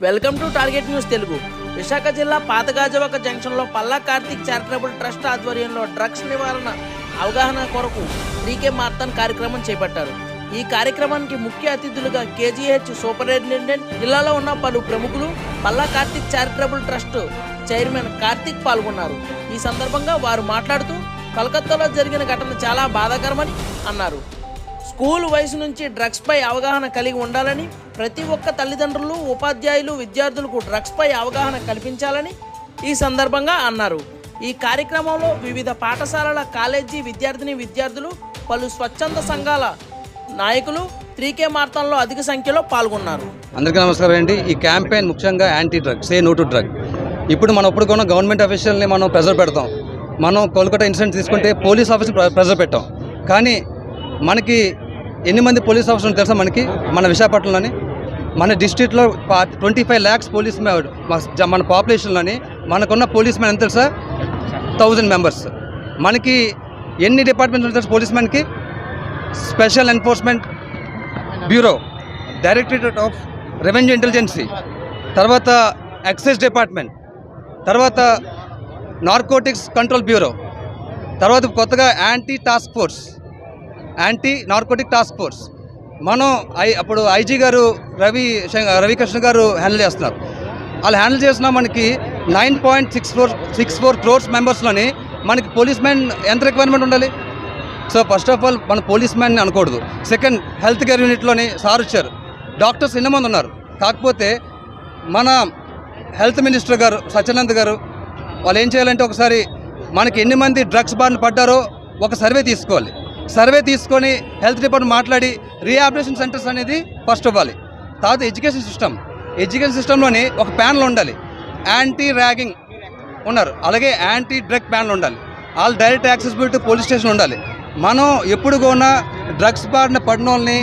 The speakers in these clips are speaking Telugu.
Welcome to target news Telugu. Visakha జిల్లా పాతగాజవక జంక్షన్లో పల్లా కార్తిక్ చారిటబుల్ ట్రస్ట్ ఆధ్వర్యంలో డ్రగ్స్ నివారణ అవగాహన కొరకు 3K మారథాన్ కార్యక్రమం చేపట్టారు. ఈ కార్యక్రమానికి ముఖ్య అతిథులుగా KGH సూపరింటెండెంట్, జిల్లాలో ఉన్న పలు ప్రముఖులు, Palla Karthik charitable trust chairman Karthik పాల్గొన్నారు. ఈ సందర్భంగా వారు మాట్లాడుతూ కలకత్తాలో జరిగిన ఘటన చాలా బాధాకరమని అన్నారు. స్కూల్ వయసు నుంచి డ్రగ్స్ పై అవగాహన కలిగి ఉండాలని, ప్రతి ఒక్క తల్లిదండ్రులు, ఉపాధ్యాయులు, విద్యార్థులకు డ్రగ్స్ పై అవగాహన కల్పించాలని ఈ సందర్భంగా అన్నారు. ఈ కార్యక్రమంలో వివిధ పాఠశాలల, కాలేజీ విద్యార్థులు, పలు స్వచ్ఛంద సంఘాల నాయకులు 3K మారథాన్లో అధిక సంఖ్యలో పాల్గొన్నారు. అందరికీ నమస్కారం అండి. ఈ క్యాంపెయిన్ ముఖ్యంగా anti drug, say no to drug. ఇప్పుడు మనం ఎప్పుడు గవర్నమెంట్ అఫీషియల్ని మనం ప్రెజర్ పెడతాం. మనం కోల్కతా ఇన్సిడెంట్ తీసుకుంటే పోలీస్ ఆఫీస్ని ప్రెజర్ పెట్టాం. కానీ మనకి ఎన్ని మంది పోలీస్ ఆఫీసర్లు తెలుసా? మన విశాఖపట్నంలోని మన డిస్ట్రిక్ట్లో 25 lakhs పోలీస్ మన పాపులేషన్లోని మనకున్న పోలీస్ మ్యాన్ ఎంత తెలుసా? 1000 members. మనకి ఎన్ని డిపార్ట్మెంట్స్ తెలుసు పోలీస్ మ్యాన్కి? Special enforcement bureau, directorate of revenue intelligence, తర్వాత ఎక్సైజ్ డిపార్ట్మెంట్, తర్వాత నార్కోటిక్స్ కంట్రోల్ బ్యూరో, తర్వాత కొత్తగా యాంటీ నార్కోటిక్ టాస్క్ ఫోర్స్. మనం అప్పుడు ఐజీ గారు రవికృష్ణ గారు హ్యాండిల్ చేస్తున్నారు. వాళ్ళు హ్యాండిల్ చేసిన మనకి 9.64 crores మెంబర్స్లోని మనకి పోలీస్ మ్యాన్ ఎంత రిక్వైర్మెంట్ ఉండాలి? సో ఫస్ట్ ఆఫ్ ఆల్ మన పోలీస్ మ్యాన్ని అనకూడదు. సెకండ్, హెల్త్ కేర్ యూనిట్లోని సార్ వచ్చారు, డాక్టర్స్ ఎన్నోమంది ఉన్నారు. కాకపోతే మన హెల్త్ మినిస్టర్ గారు సత్యానంద్ గారు వాళ్ళు ఏం చేయాలంటే ఒకసారి మనకి ఎన్ని మంది డ్రగ్స్ బారిన పడ్డారో ఒక సర్వే తీసుకోవాలి. సర్వే తీసుకొని హెల్త్ డిపార్ట్మెంట్ మాట్లాడి రీహాబిలిటేషన్ సెంటర్స్ అనేది ఫస్ట్ ఇవ్వాలి. తర్వాత ఎడ్యుకేషన్ సిస్టంలోని ఒక ప్యానల్ ఉండాలి. యాంటీ ర్యాగింగ్ ఉన్నారు, అలాగే యాంటీ డ్రగ్ ప్యానల్ ఉండాలి. వాళ్ళు డైరెక్ట్ యాక్సెసిబిలిటీ పోలీస్ స్టేషన్ ఉండాలి. మనం ఎప్పుడు కూడా డ్రగ్స్ బారిన పడిన వాళ్ళని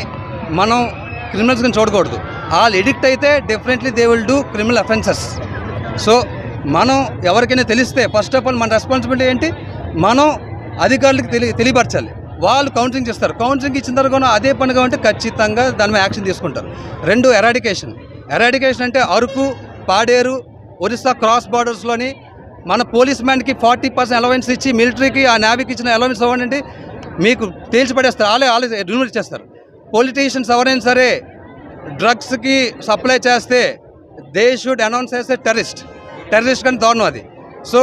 మనం క్రిమినల్స్ కింద చూడకూడదు. వాళ్ళు ఎడిక్ట్ అయితే definitely they will do criminal offences. So మనం ఎవరికైనా తెలిస్తే ఫస్ట్ ఆఫ్ ఆల్ మన రెస్పాన్సిబిలిటీ ఏంటి? మనం అధికారులకు తెలియపరచాలి. వాళ్ళు కౌన్సిలింగ్ చేస్తారు. కౌన్సిలింగ్ ఇచ్చిన తర్వాత అదే పనిగా ఉంటే ఖచ్చితంగా దాని మీద యాక్షన్ తీసుకుంటారు. 2, ఎరాడికేషన్ అంటే అరకు, పాడేరు, ఒరిస్సా క్రాస్ బార్డర్స్లోని మన పోలీస్ మ్యాన్కి 40% అలవెన్స్ ఇచ్చి, మిలిటరీకి ఆ నేవీకి ఇచ్చిన అలవెన్స్ అవ్వండి మీకు తేల్చిపడేస్తారు. వాళ్ళే రిమూవ్ చేస్తారు. పొలిటీషియన్స్ ఎవరైనా సరే డ్రగ్స్కి సప్లై చేస్తే they should announce as a terrorist కానీ దారుణం అది. సో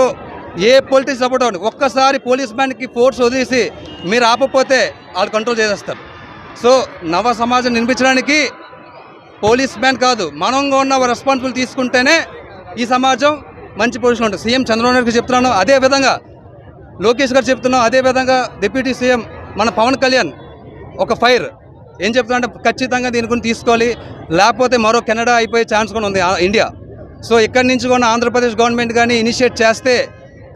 ఏ పొలిటిక్స్ సపోర్ట్ అవ్వండి, ఒక్కసారి పోలీస్ మ్యాన్కి ఫోర్స్ వదిలేసి మీరు ఆపకపోతే వాళ్ళు కంట్రోల్ చేసేస్తారు. సో నవ సమాజం నిర్మించడానికి పోలీస్ మ్యాన్ కాదు, మనంగా ఉన్న రెస్పాన్సిబిలిటీ తీసుకుంటేనే ఈ సమాజం మంచి పొజిషన్ ఉంటుంది. సీఎం చంద్రబాబు నాయుడు చెప్తున్నాను, అదేవిధంగా లోకేష్ గారు చెప్తున్నాం, అదేవిధంగా డిప్యూటీ సీఎం మన పవన్ కళ్యాణ్ ఒక ఫైర్ ఏం చెప్తున్నా అంటే ఖచ్చితంగా దీని గురించి తీసుకోవాలి, లేకపోతే మరో కెనడా అయిపోయే ఛాన్స్ కూడా ఉంది ఇండియా. సో ఇక్కడి నుంచి కూడా ఆంధ్రప్రదేశ్ గవర్నమెంట్ కానీ ఇనిషియేట్ చేస్తే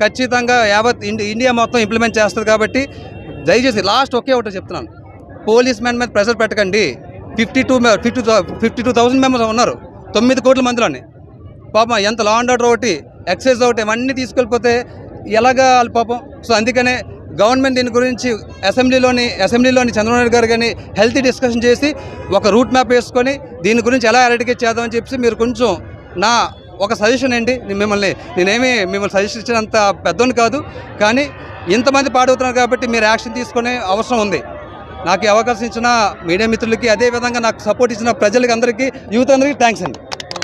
ఖచ్చితంగా యావత్ ఇండియా మొత్తం ఇంప్లిమెంట్ చేస్తుంది. కాబట్టి దయచేసి లాస్ట్ ఒకటి చెప్తున్నాను, పోలీస్ మ్యాన్ మీద ప్రెషర్ పెట్టకండి. 52,000 మెంబర్స్ ఉన్నారు 9 కోట్ల మందిలోని. పాపం ఎంత లా అండ్ ఆర్డర్ ఒకటి, ఎక్సైజ్ ఒకటి, ఇవన్నీ తీసుకెళ్ళిపోతే ఎలాగా వాళ్ళ పాపం. సో అందుకనే గవర్నమెంట్ దీని గురించి అసెంబ్లీలోని చంద్రబాబు నాయుడు గారు కానీ హెల్తీ డిస్కషన్ చేసి ఒక రూట్ మ్యాప్ వేసుకొని దీని గురించి ఎలా ఎరాడికేట్ చేద్దామని చెప్పి మీరు కొంచెం నా ఒక సజెషన్ ఏంటి, నేనేమి మిమ్మల్ని సజెషన్ ఇచ్చినంత పెద్దోని కాదు, కానీ ఇంతమంది పాడవుతున్నారు కాబట్టి మీరు యాక్షన్ తీసుకునే అవసరం ఉంది. నాకు ఈ అవకాశం ఇచ్చిన మీడియా మిత్రులకి, అదేవిధంగా నాకు సపోర్ట్ ఇచ్చిన ప్రజలకి అందరికీ, యూత్ అందరికీ థ్యాంక్స్ అండి.